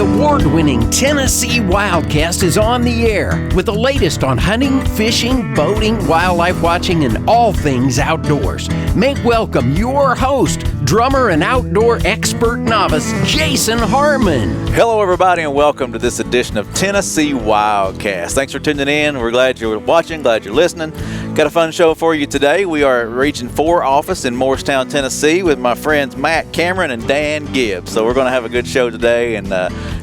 award-winning Tennessee WildCast is on the air with the latest on hunting, fishing, boating, wildlife watching, and all things outdoors. Make welcome your host, drummer and outdoor expert novice, Jason Harmon. Hello, everybody, and welcome to this edition of Tennessee WildCast. Thanks for tuning in. We're glad you're watching, glad you're listening. Got a fun show for you today. We are at Region 4 office in Morristown, Tennessee with my friends Matt Cameron and Dan Gibbs. So we're going to have a good show today, and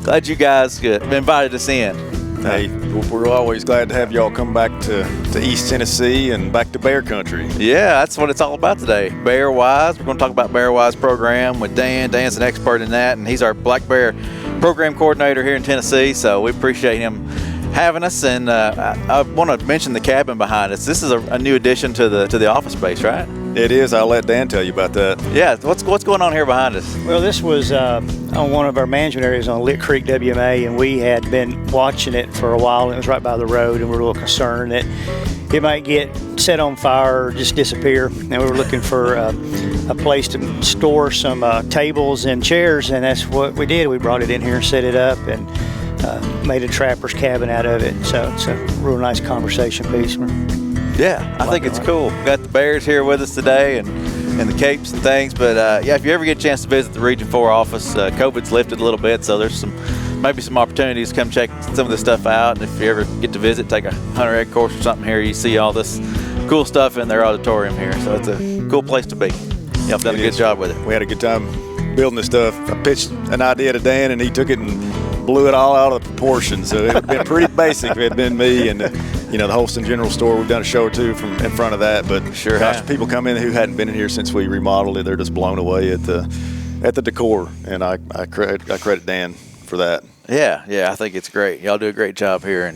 glad you guys invited us in. Hey, we're always glad to have y'all come back to East Tennessee and back to bear country. Yeah, that's what it's all about today. BearWise. We're going to talk about BearWise program with Dan. Dan's an expert in that, and he's our black bear program coordinator here in Tennessee, so we appreciate him having us. And I want to mention the cabin behind us. This is a new addition to the office space, right? It is. I'll let Dan tell you about that. Yeah, what's going on here behind us? Well, this was on one of our management areas on Lick Creek WMA, and we had been watching it for a while. And it was right by the road, and we were a little concerned that it might get set on fire or just disappear. And we were looking for a place to store some tables and chairs, and that's what we did. We brought it in here and set it up and made a trapper's cabin out of it. So it's a real nice conversation piece. Yeah, I think it's cool. We've got the bears here with us today and the capes and things. But yeah, if you ever get a chance to visit the Region 4 office, COVID's lifted a little bit, so there's maybe some opportunities to come check some of this stuff out. And if you ever get to visit, take a hunter ed course or something here, you see all this cool stuff in their auditorium here. So it's a cool place to be. Y'all done a good job with it. We had a good time building this stuff. I pitched an idea to Dan, and he took it and blew it all out of proportion. So it had been pretty basic if it had been me and the Holston General Store. We've done a show or two from in front of that, but sure, gosh, people come in who hadn't been in here since we remodeled it. They're just blown away at the decor, and I credit Dan for that. Yeah, I think it's great. Y'all do a great job here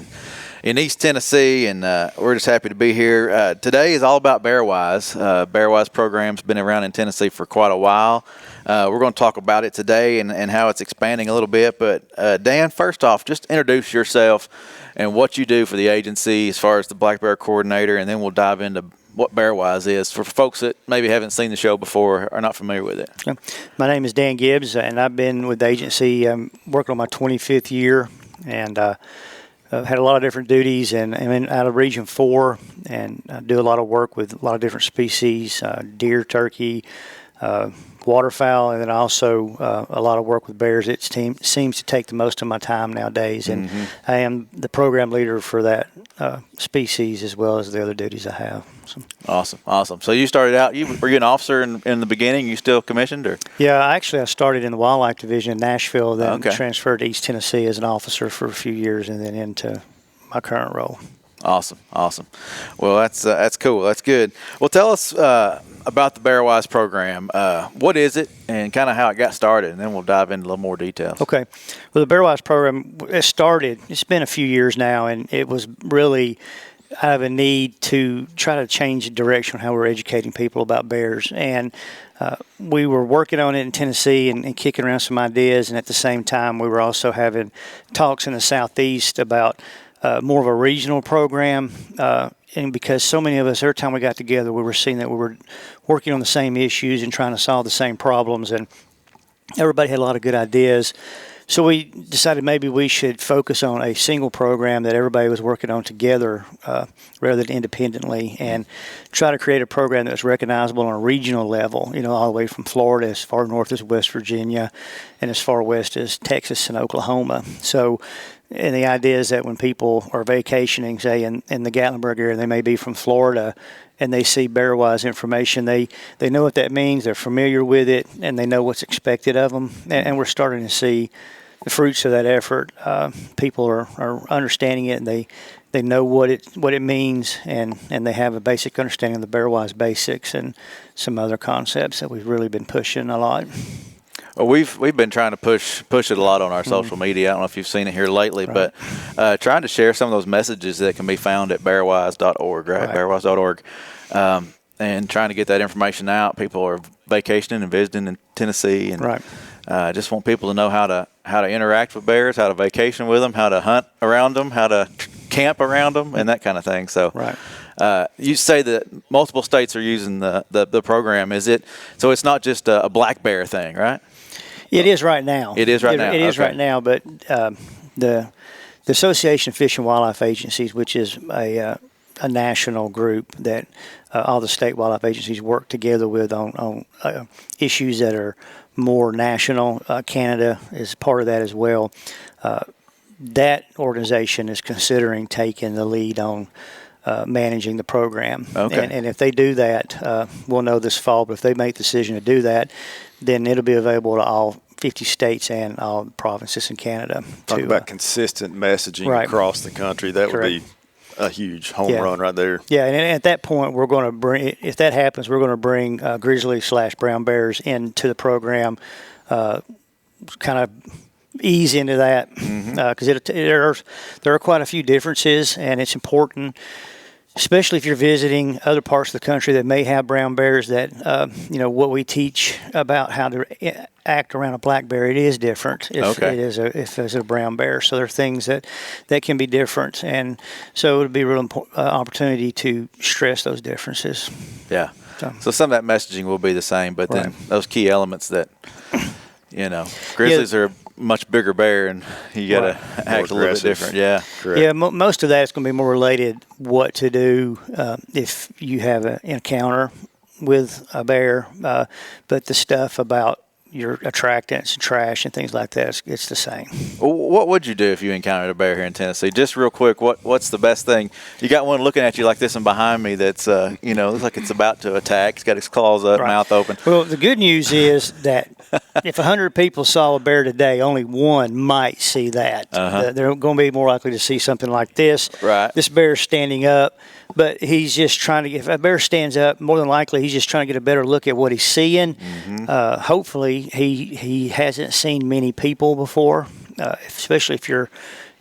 in East Tennessee, and we're just happy to be here. Today is all about BearWise. BearWise program's been around in Tennessee for quite a while. We're going to talk about it today and how it's expanding a little bit. But Dan, first off, just introduce yourself and what you do for the agency as far as the black bear coordinator, and then we'll dive into what BearWise is for folks that maybe haven't seen the show before or are not familiar with it. My name is Dan Gibbs, and I've been with the agency working on my 25th year, and I've had a lot of different duties, and I'm out of Region 4, and I do a lot of work with a lot of different species, deer, turkey, waterfowl, and then also a lot of work with bears. It seems to take the most of my time nowadays, and I am the program leader for that species as well as the other duties I have. So. Awesome. So you started out, were you an officer in the beginning? You still commissioned? Or? Yeah, I started in the wildlife division in Nashville, then transferred to East Tennessee as an officer for a few years, and then into my current role. Awesome. Well, that's cool. That's good. Well, tell us about the BearWise program. What is it, and kind of how it got started, and then we'll dive into a little more details. Okay. Well, the BearWise program, it's been a few years now, and it was really out of a need to try to change the direction on how we're educating people about bears. And we were working on it in Tennessee and kicking around some ideas, and at the same time, we were also having talks in the Southeast about more of a regional program, and because so many of us, every time we got together, we were seeing that we were working on the same issues and trying to solve the same problems, and everybody had a lot of good ideas. So we decided maybe we should focus on a single program that everybody was working on together rather than independently, and try to create a program that was recognizable on a regional level, all the way from Florida as far north as West Virginia and as far west as Texas and Oklahoma. So, and the idea is that when people are vacationing, say in the Gatlinburg area, they may be from Florida, and they see BearWise information, they know what that means, they're familiar with it, and they know what's expected of them. And we're starting to see the fruits of that effort. People are understanding it, and they know what it means, and they have a basic understanding of the BearWise Basics and some other concepts that we've really been pushing a lot. Well, we've been trying to push it a lot on our social media. I don't know if you've seen it here lately, but trying to share some of those messages that can be found at bearwise.org, right? Bearwise.org, and trying to get that information out. People are vacationing and visiting in Tennessee, and just want people to know how to interact with bears, how to vacation with them, how to hunt around them, how to camp around them, and that kind of thing. So. You say that multiple states are using the program. Is it so? It's not just a black bear thing, right? It is right now. It is right now. It is Okay. right now, but the Association of Fish and Wildlife Agencies, which is a national group that all the state wildlife agencies work together with on issues that are more national. Canada is part of that as well. That organization is considering taking the lead on managing the program. Okay. And if they do that, we'll know this fall, but if they make the decision to do that, then it'll be available to all 50 states and all provinces in Canada. Talk about consistent messaging across the country. That would be a huge home run right there. Yeah, and at that point, we're going to bring, if that happens, we're going to bring grizzly/brown bears into the program, kind of ease into that, because there are quite a few differences, and it's important, especially if you're visiting other parts of the country that may have brown bears, that what we teach about how to act around a black bear, it is different if it's a brown bear. So there are things that can be different, and so it would be a real opportunity to stress those differences. Yeah. So some of that messaging will be the same, but then those key elements that, grizzlies are a much bigger bear, and you got to act a little bit different. Yeah. Correct. Yeah, most of that is going to be more related what to do if you have an encounter with a bear, but the stuff about your attractants and trash and things like that, it's the same. What would you do if you encountered a bear here in Tennessee? Just real quick, what's the best thing? You got one looking at you like this one behind me that's, looks like it's about to attack. It's got its claws up, mouth open. Well, the good news is that if 100 people saw a bear today, only one might see that. They're going to be more likely to see something like this. Right. This bear's standing up, but he's just trying to get, if a bear stands up, more than likely he's just trying to get a better look at what he's seeing. Hopefully he hasn't seen many people before, especially if you're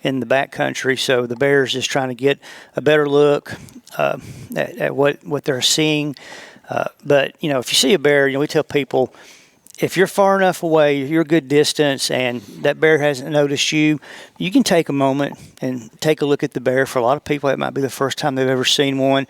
in the back country. So the bear's just trying to get a better look at what they're seeing. But, if you see a bear, we tell people, if you're far enough away, you're a good distance, and that bear hasn't noticed you, you can take a moment and take a look at the bear. For a lot of people, it might be the first time they've ever seen one.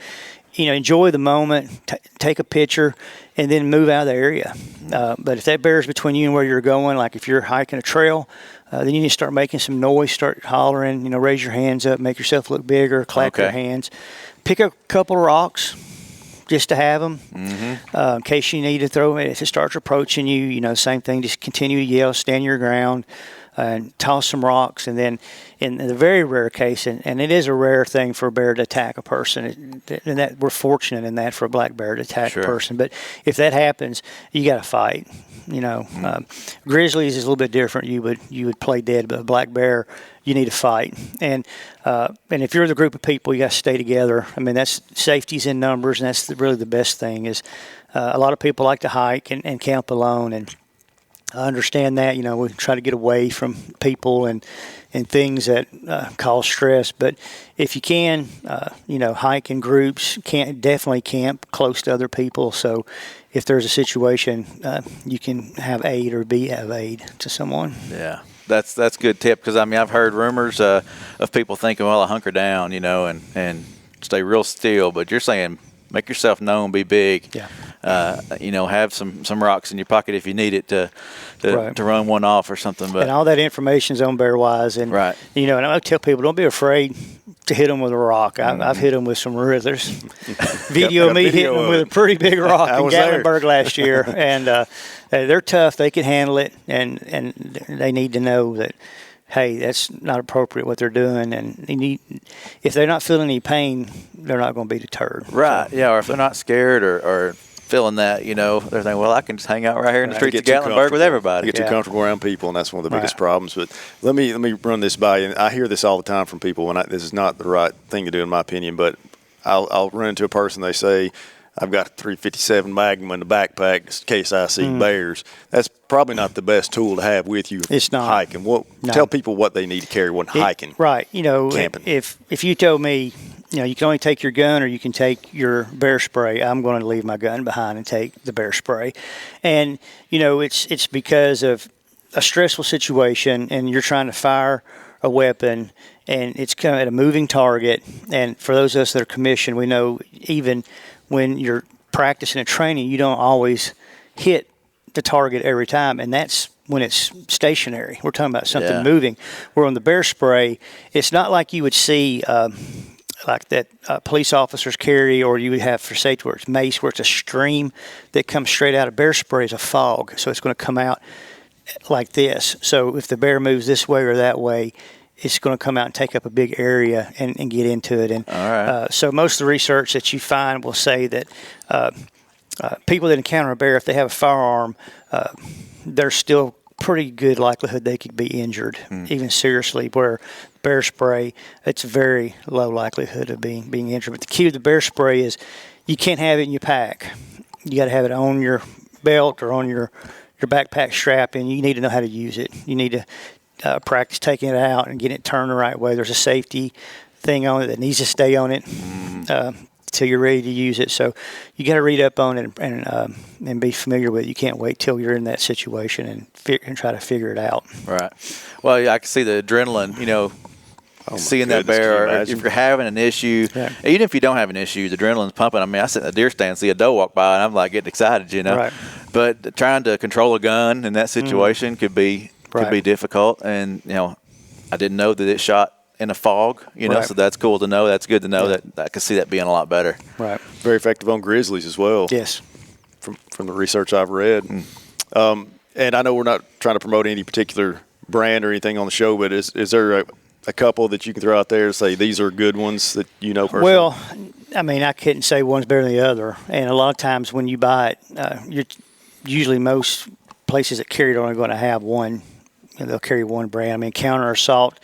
Enjoy the moment, take a picture, and then move out of the area. But if that bear is between you and where you're going, like if you're hiking a trail, then you need to start making some noise, start hollering, raise your hands up, make yourself look bigger, clap your hands. Pick a couple of rocks just to have them in case you need to throw them. If it starts approaching you, same thing, just continue to yell, stand your ground, and toss some rocks. And then in the very rare case, and it is a rare thing for a bear to attack a person, and that we're fortunate in that for a black bear to attack a person. But if that happens, you got to fight. Grizzlies is a little bit different. You would play dead, but a black bear, you need to fight. And if you're the group of people, you got to stay together. I mean, that's safety's in numbers, and that's really the best thing. Is a lot of people like to hike and camp alone, and I understand that. We try to get away from people and things that cause stress. But if you can, hike in groups, definitely camp close to other people. So if there's a situation, you can have aid or be of aid to someone. Yeah. That's a good tip, because I've heard rumors of people thinking, well, I hunker down, and stay real still. But you're saying make yourself known, be big. Yeah. Have some rocks in your pocket if you need it to run one off or something. But and all that information's on BearWise, and and I tell people, don't be afraid to hit them with a rock. I've hit them with some there's video of me hitting them with a pretty big rock in Gatlinburg last year, and they're tough. They can handle it, and they need to know that, hey, that's not appropriate what they're doing, and if they're not feeling any pain, they're not going to be deterred. Right, so. Yeah, or if they're not scared or feeling that, they're thinking, well, I can just hang out right here in the streets of Gatlinburg with everybody. Get too comfortable around people, and that's one of the biggest problems. But let me run this by you. I hear this all the time from people, and this is not the right thing to do in my opinion, but I'll run into a person, they say, I've got a .357 Magnum in the backpack in case I see bears. That's probably not the best tool to have with you. It's not. Hiking. Tell people what they need to carry when hiking. Right. Camping. If you told me, you can only take your gun or you can take your bear spray, I'm going to leave my gun behind and take the bear spray. And, it's because of a stressful situation, and you're trying to fire a weapon, and it's kind of at a moving target. And for those of us that are commissioned, we know even when you're practicing and training, you don't always hit the target every time, and that's when it's stationary. We're talking about something moving. Where on the bear spray, it's not like you would see like that police officers carry, or you would have for safety where it's mace, where it's a stream that comes straight out. Of bear spray is a fog, so it's going to come out like this. So if the bear moves this way or that way, it's going to come out and take up a big area and get into it. And so most of the research that you find will say that people that encounter a bear, if they have a firearm, there's still pretty good likelihood they could be injured, even seriously, where bear spray, it's a very low likelihood of being injured. But the key to the bear spray is you can't have it in your pack. You got to have it on your belt or on your backpack strap, and you need to know how to use it. You need to practice taking it out and getting it turned the right way. There's a safety thing on it that needs to stay on it till you're ready to use it. So you got to read up on it and be familiar with it. You can't wait till you're in that situation and try to figure it out. Right. Well, yeah, I can see the adrenaline, seeing that bear. Or if you're having an issue, even if you don't have an issue, the adrenaline's pumping. I mean, I sit in the deer stand, see a doe walk by, and I'm like getting excited, Right. But trying to control a gun in that situation could be difficult. And I didn't know that it shot in a fog, so that's cool to know. That's good to know that I can see that being a lot better. Right. Very effective on grizzlies as well. Yes. From the research I've read. And I know we're not trying to promote any particular brand or anything on the show, but is there a couple that you can throw out there and say these are good ones that personally? Well, I mean, I couldn't say one's better than the other. And a lot of times when you buy it, usually most places that carry it are only going to have one. They'll carry one brand. I mean, Counter Assault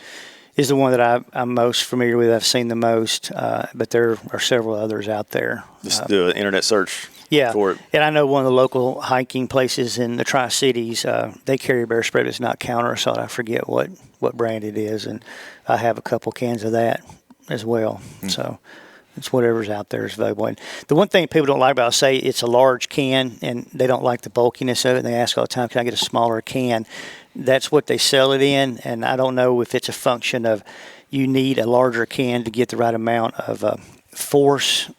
is the one that I'm most familiar with. I've seen the most, but there are several others out there. Just do an internet search for it. And I know one of the local hiking places in the Tri-Cities, they carry bear spray, but it's not Counter Assault. I forget what brand it is, and I have a couple cans of that as well. So it's whatever's out there is available. And the one thing people don't like about it, say it's a large can, and they don't like the bulkiness of it, and they ask all the time, can I get a smaller can? That's what they sell it in, and I don't know if it's a function of you need a larger can to get the right amount of force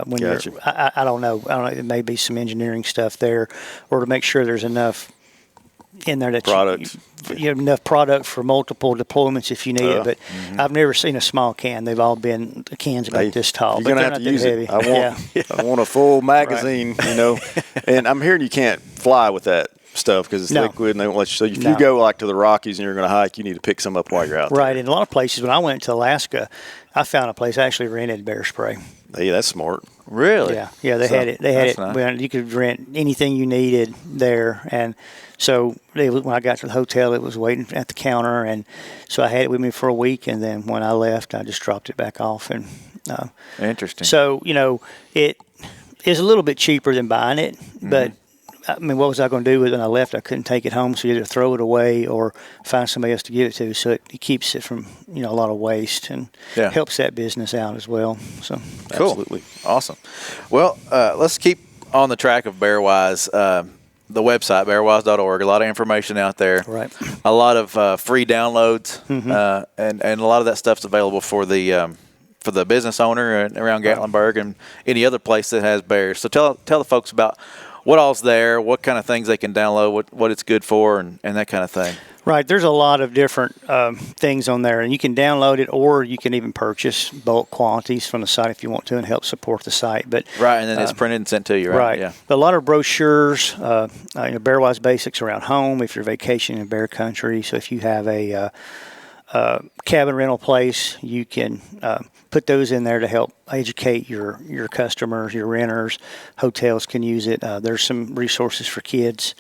when Gotcha. I don't know. It may be some engineering stuff there, or to make sure there's enough in there that you have enough product for multiple deployments if you need it. But I've never seen a small can. They've all been cans about this tall. You're gonna have to use heavy. it. I want a full magazine, And I'm hearing you can't fly with that stuff because it's liquid and they won't let you. So if you go like to the Rockies and you're going to hike, you need to pick some up while you're out there. Right. In a lot of places, when I went to Alaska, I found a place I actually rented bear spray. Hey, that's smart. Really? Yeah. They had it. They had it. Nice. When you could rent anything you needed there, and so when I got to the hotel, it was waiting at the counter, and so I had it with me for a week, and then when I left, I just dropped it back off. And interesting. So it is a little bit cheaper than buying it, but I mean, what was I going to do with it when I left? I couldn't take it home, so either throw it away or find somebody else to give it to. So it keeps it from a lot of waste and helps that business out as well. So cool. Absolutely Awesome. Well, let's keep on the track of BearWise. The website, bearwise.org, a lot of information out there. Right. A lot of free downloads, and a lot of that stuff's available for the business owner around Gatlinburg and any other place that has bears. So tell the folks about what all's there, what kind of things they can download, what it's good for, and that kind of thing. Right. There's a lot of different things on there, and you can download it, or you can even purchase bulk quantities from the site if you want to and help support the site. But right, and then it's printed and sent to you, right? Right. Yeah. A lot of brochures, BearWise Basics around home if you're vacationing in bear country. So if you have a cabin rental place, you can put those in there to help educate your customers, your renters. Hotels can use it. There's some resources for kids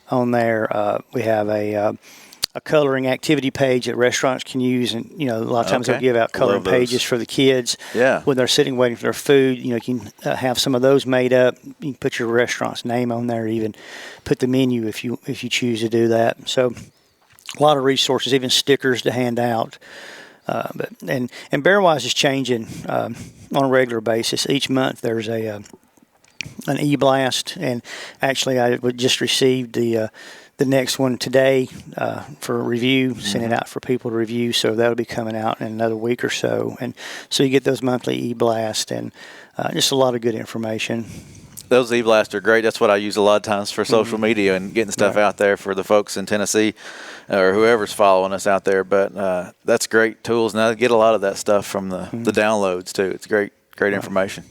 on there. We have a coloring activity page that restaurants can use, and a lot of times they'll give out coloring pages for the kids when they're sitting waiting for their food. You can have some of those made up. You can put your restaurant's name on there, even put the menu if you choose to do that. So a lot of resources, even stickers to hand out. And BearWise is changing on a regular basis. Each month there's an e-blast, and actually I just received the next one today for review, sent it out for people to review, so that'll be coming out in another week or so. And so you get those monthly e-blasts and just a lot of good information. those e-blasts are great. That's what I use a lot of times for social media and getting stuff out there for the folks in Tennessee or whoever's following us out there. But that's great tools. And I get a lot of that stuff from the downloads too. It's great information.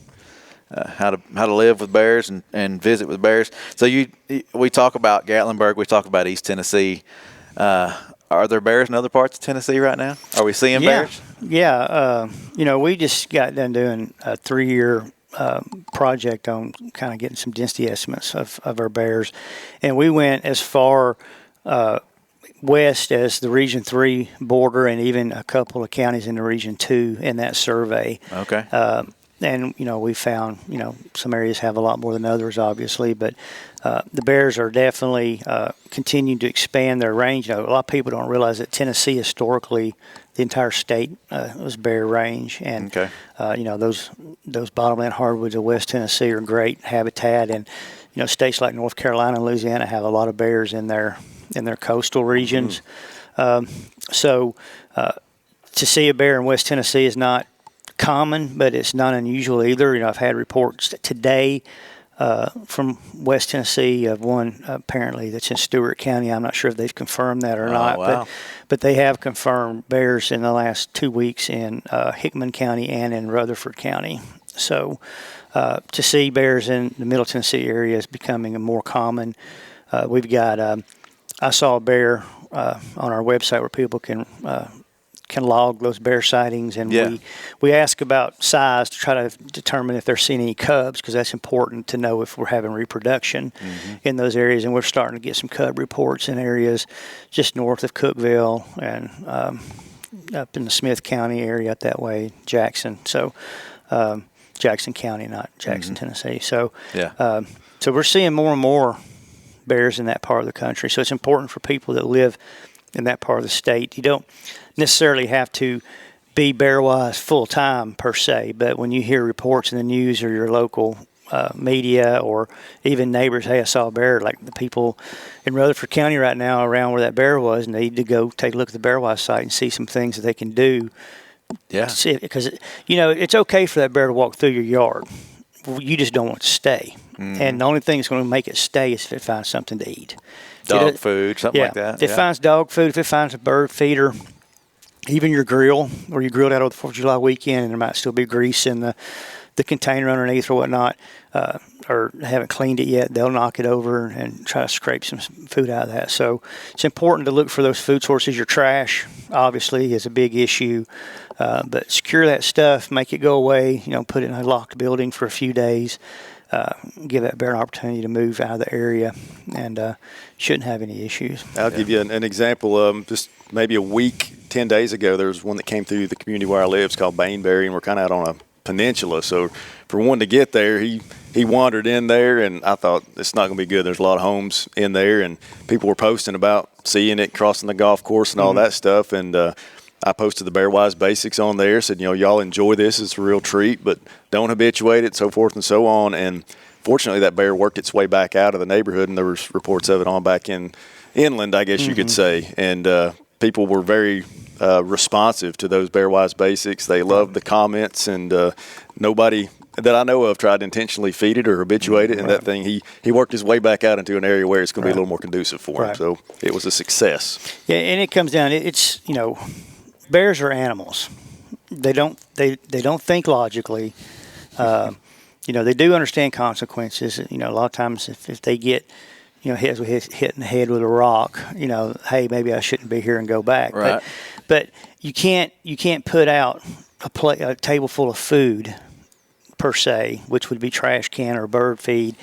How to live with bears and visit with bears. So we talk about Gatlinburg, we talk about East Tennessee. Are there bears in other parts of Tennessee right now? Are we seeing bears? Yeah. We just got done doing a 3-year project on kind of getting some density estimates of our bears, and we went as far west as the Region 3 border and even a couple of counties in the Region 2 in that survey. Okay. And, we found, some areas have a lot more than others, obviously, but the bears are definitely continuing to expand their range. A lot of people don't realize that Tennessee historically, the entire state was bear range. And, those bottomland hardwoods of West Tennessee are great habitat. And, states like North Carolina and Louisiana have a lot of bears in their coastal regions. So to see a bear in West Tennessee is not common, but it's not unusual either. I've had reports today from West Tennessee of one apparently that's in Stewart County. I'm not sure if they've confirmed that or not, wow. but they have confirmed bears in the last 2 weeks in Hickman County and in Rutherford County. So to see bears in the Middle Tennessee area is becoming more common. We've got I saw a bear on our website where people can log those bear sightings, and we ask about size to try to determine if they're seeing any cubs, because that's important to know if we're having reproduction in those areas. And we're starting to get some cub reports in areas just north of Cookeville and up in the Smith County area up that way, Jackson. So Jackson County, not Jackson, Tennessee. So so we're seeing more and more bears in that part of the country. So it's important for people that live in that part of the state. You don't necessarily have to be BearWise full time per se, but when you hear reports in the news or your local media or even neighbors, hey, I saw a bear, like the people in Rutherford County right now around where that bear was, need to go take a look at the BearWise site and see some things that they can do. Yeah. Because, it's okay for that bear to walk through your yard. You just don't want it to stay. And the only thing that's going to make it stay is if it finds something to eat. Dog food, something like that. If it finds dog food, if it finds a bird feeder, even your grill, or you grilled out over the 4th of July weekend and there might still be grease in the container underneath or whatnot, or haven't cleaned it yet, they'll knock it over and try to scrape some food out of that. So it's important to look for those food sources. Your trash, obviously, is a big issue, but secure that stuff, make it go away, put it in a locked building for a few days. Give that bear an opportunity to move out of the area, and shouldn't have any issues. I'll give you an example. Just maybe a week, 10 days ago, there was one that came through the community where I live. It's called Bainbury, and we're kind of out on a peninsula. So for one to get there, he wandered in there, and I thought, it's not going to be good. There's a lot of homes in there, and people were posting about seeing it crossing the golf course and all that stuff. And I posted the BearWise Basics on there, said, y'all enjoy this. It's a real treat, but don't habituate it, so forth and so on. And fortunately, that bear worked its way back out of the neighborhood, and there was reports of it on back inland, I guess you could say. And people were very responsive to those BearWise Basics. They loved the comments, and nobody that I know of tried to intentionally feed it or habituate it. And that thing, he worked his way back out into an area where it's going to be a little more conducive for him. So it was a success. Yeah, and it comes down, it's, bears are animals. They don't think logically. They do understand consequences. A lot of times if they get, hit in the head with a rock, hey, maybe I shouldn't be here and go back. Right. But you can't put out a table full of food per se, which would be trash can or bird feed,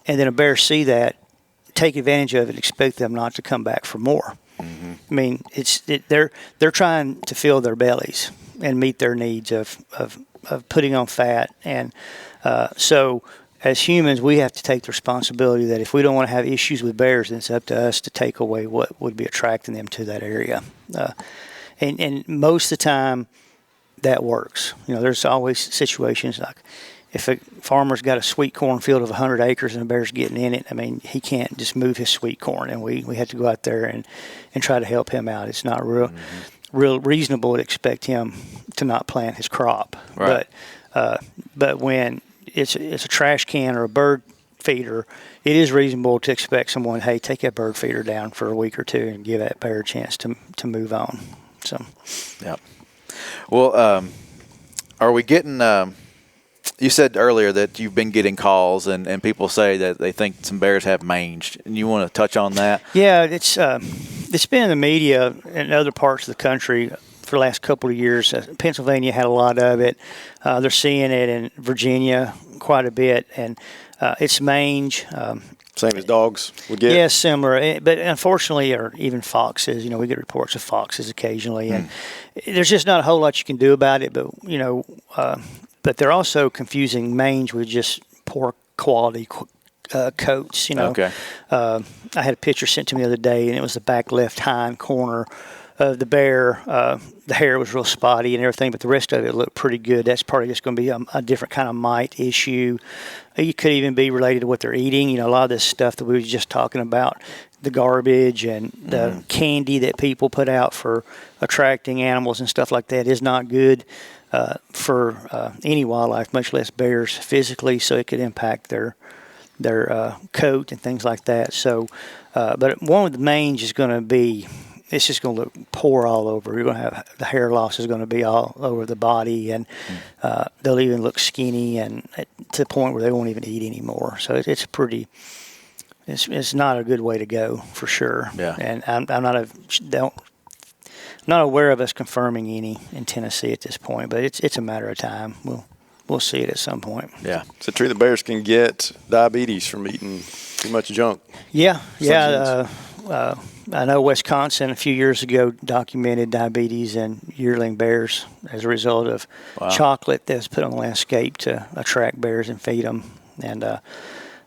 and then a bear see that, take advantage of it, expect them not to come back for more. I mean, they're trying to fill their bellies and meet their needs of putting on fat, and so as humans, we have to take the responsibility that if we don't want to have issues with bears, then it's up to us to take away what would be attracting them to that area. And most of the time, that works. There's always situations like if a farmer's got a sweet corn field of 100 acres and a bear's getting in it, I mean, he can't just move his sweet corn, and we have to go out there and try to help him out. It's not real reasonable to expect him to not plant his crop. Right. But when it's a trash can or a bird feeder, it is reasonable to expect someone, hey, take that bird feeder down for a week or two and give that bear a chance to move on. So, yeah. Well, are we getting? You said earlier that you've been getting calls and people say that they think some bears have mange. And you want to touch on that? Yeah, it's been in the media in other parts of the country for the last couple of years. Pennsylvania had a lot of it. They're seeing it in Virginia quite a bit, and it's mange. Same as dogs would get? Yeah, similar. But unfortunately, or even foxes, we get reports of foxes occasionally, and there's just not a whole lot you can do about it. But, but they're also confusing mange with just poor quality coats, Okay. I had a picture sent to me the other day, and it was the back left hind corner of the bear. The hair was real spotty and everything, but the rest of it looked pretty good. That's probably just going to be a different kind of mite issue. It could even be related to what they're eating. A lot of this stuff that we were just talking about, the garbage and the candy that people put out for attracting animals and stuff like that is not good for any wildlife, much less bears physically, so it could impact their coat and things like that. So, but one with the mange is going to be, it's just going to look poor all over. You're going to have the hair loss is going to be all over the body, and they'll even look skinny and to the point where they won't even eat anymore. So it's pretty. It's not a good way to go for sure. Yeah. And I'm not aware of us confirming any in Tennessee at this point, but it's a matter of time. We'll see it at some point. Yeah. Is it true that bears can get diabetes from eating too much junk? Yeah. I know Wisconsin a few years ago documented diabetes in yearling bears as a result of chocolate that was put on the landscape to attract bears and feed them. And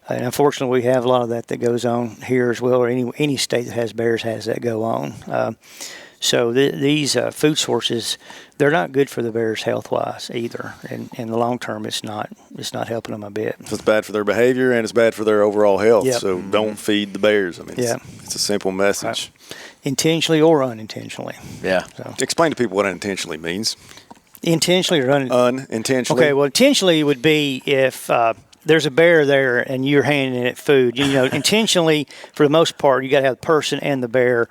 unfortunately, we have a lot of that goes on here as well, or any state that has bears has that go on. So these food sources, they're not good for the bears health-wise either. And in the long term, it's not helping them a bit. So it's bad for their behavior and it's bad for their overall health. Yep. So don't feed the bears. I mean, it's a simple message. Right. Intentionally or unintentionally. Yeah. So. Explain to people what intentionally means. Intentionally or unintentionally? Okay, well, intentionally would be if there's a bear there and you're handing it food. Intentionally, for the most part, you got to have the person and the bear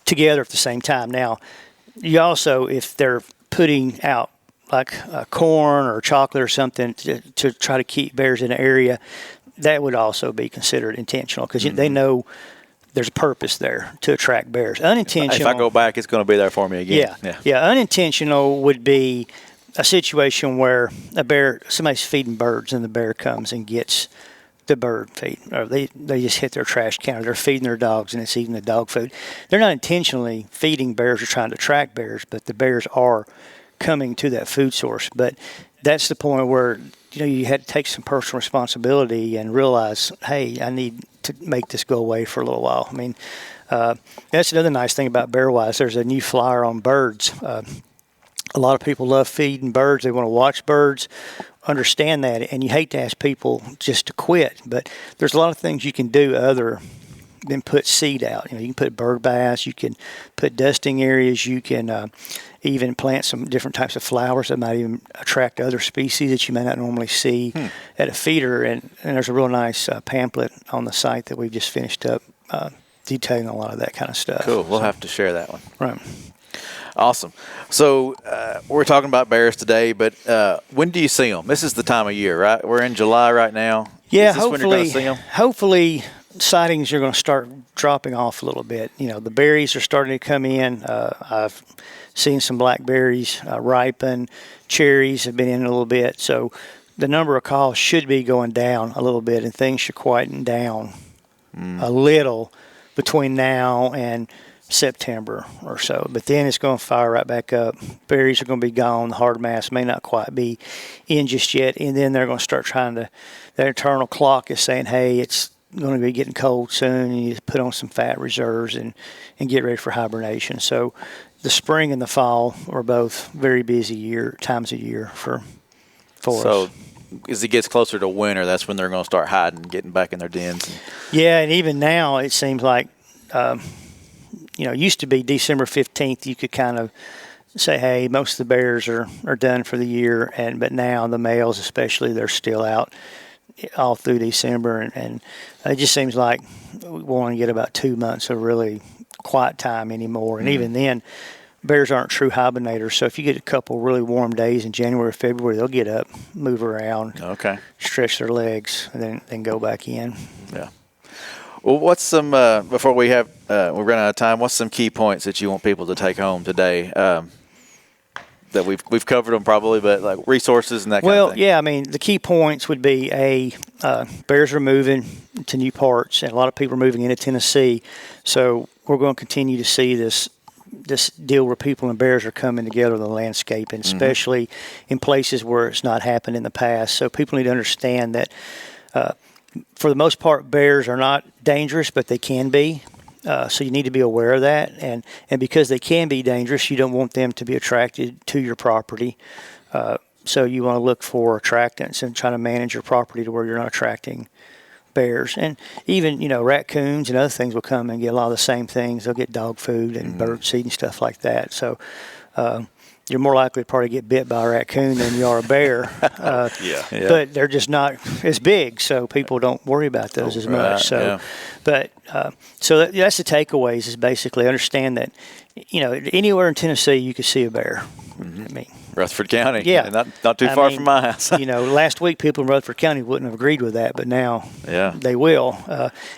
together at the same time. Now, you also, if they're putting out like corn or chocolate or something to try to keep bears in an area, that would also be considered intentional because they know there's a purpose there to attract bears. Unintentional. If I go back, it's going to be there for me again. Yeah. Unintentional would be a situation where somebody's feeding birds and the bear comes and gets the bird feed, or they just hit their trash can, or they're feeding their dogs and it's eating the dog food. They're not intentionally feeding bears or trying to attract bears, but the bears are coming to that food source. But that's the point where you had to take some personal responsibility and realize, hey, I need to make this go away for a little while. I mean, that's another nice thing about BearWise. There's a new flyer on birds. A lot of people love feeding birds. They want to watch birds. Understand that, and you hate to ask people just to quit, but there's a lot of things you can do other than put seed out. You can put bird baths, you can put dusting areas, you can even plant some different types of flowers that might even attract other species that you may not normally see at a feeder. And there's a real nice pamphlet on the site that we've just finished up detailing a lot of that kind of stuff. Cool. We'll have to share that one. Right. Awesome. So we're talking about bears today, but when do you see them? This is the time of year, right? We're in July right now. Yeah, is this when you're going to see them? Hopefully sightings are going to start dropping off a little bit. The berries are starting to come in. I've seen some blackberries ripen. Cherries have been in a little bit. So the number of calls should be going down a little bit, and things should quieten down a little between now and September or so, but then it's going to fire right back up. Berries are going to be gone. The hard mass may not quite be in just yet, and then they're going to start trying to. That internal clock is saying, "Hey, it's going to be getting cold soon, and you put on some fat reserves and get ready for hibernation." So, the spring and the fall are both very busy times of year for us. So, as it gets closer to winter, that's when they're going to start hiding, getting back in their dens. Yeah, and even now it seems like. It used to be December 15th, you could kind of say, hey, most of the bears are done for the year, but now the males especially, they're still out all through December, and it just seems like we want to get about 2 months of really quiet time anymore. And even then, bears aren't true hibernators. So if you get a couple really warm days in January or February, they'll get up, move around, stretch their legs, and then go back in. Yeah. Well, what's some before we run out of time? What's some key points that you want people to take home today? That we've covered them probably, but like resources and that kind of thing. Well, yeah, I mean, the key points would be bears are moving to new parts, and a lot of people are moving into Tennessee. So we're going to continue to see this deal where people and bears are coming together in the landscape, and especially in places where it's not happened in the past. So people need to understand that for the most part, bears are not dangerous, but they can be. So you need to be aware of that, and because they can be dangerous, you don't want them to be attracted to your property. So you want to look for attractants and try to manage your property to where you're not attracting bears. And even, raccoons and other things will come and get a lot of the same things. They'll get dog food and bird seed and stuff like that. So you're more likely to probably get bit by a raccoon than you are a bear. But they're just not as big, so people don't worry about those as much. So, but so that's the takeaways, is basically understand that, anywhere in Tennessee you could see a bear. I mean, Rutherford County, yeah, not too far from my house. Last week people in Rutherford County wouldn't have agreed with that, but now they will.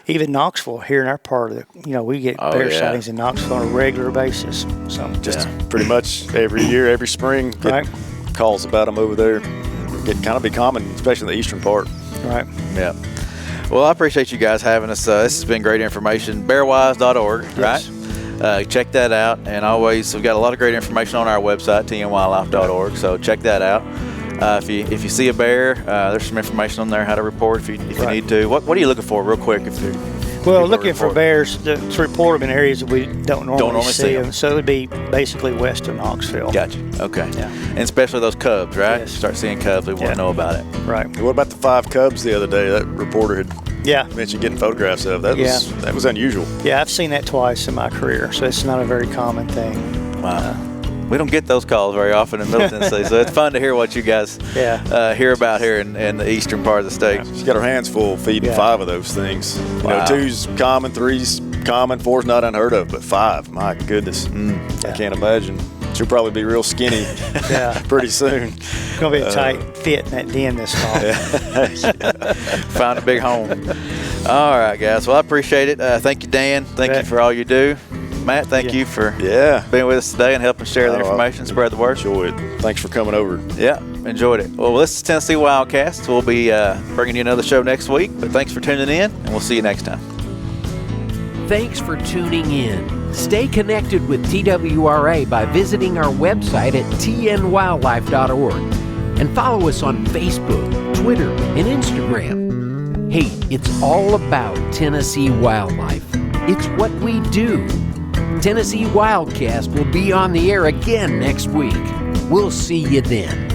Even Knoxville, here in our part of we get bear sightings in Knoxville on a regular basis. So just pretty much every year, every spring, get calls about them over there. It kind of be common, especially in the eastern part. Right. Yeah. Well, I appreciate you guys having us. This has been great information. BearWise.org, right? Check that out. And we've got a lot of great information on our website, tnwildlife.org. So check that out. If you see a bear, there's some information on there how to report if you need to. What are you looking for, real quick? Looking for bears to report them in areas that we don't normally see them. So it would be basically west of Knoxville. Gotcha. Okay. Yeah. And especially those cubs, right? Yes. Start seeing cubs, we want to know about it. Right. What about the 5 cubs the other day that reporter had mentioned getting photographs of? That was unusual. Yeah, I've seen that twice in my career, so it's not a very common thing. Wow. We don't get those calls very often in Middle Tennessee, so it's fun to hear what you guys hear about here in the eastern part of the state. She's got her hands full feeding 5 of those things. 2's common, 3's common, 4's not unheard of, but 5, my goodness. I can't imagine. She'll probably be real skinny pretty soon. It's going to be a tight fit in that den this fall. Find a big home. All right, guys. Well, I appreciate it. Thank you, Dan. Thank you for all you do. Matt, thank you for being with us today and helping share the information, spread the word. Enjoyed it. Thanks for coming over. Yeah, enjoyed it. Well, this is Tennessee WildCast. We'll be bringing you another show next week, but thanks for tuning in, and we'll see you next time. Thanks for tuning in. Stay connected with TWRA by visiting our website at tnwildlife.org and follow us on Facebook, Twitter, and Instagram. Hey, it's all about Tennessee wildlife. It's what we do. Tennessee WildCast will be on the air again next week. We'll see you then.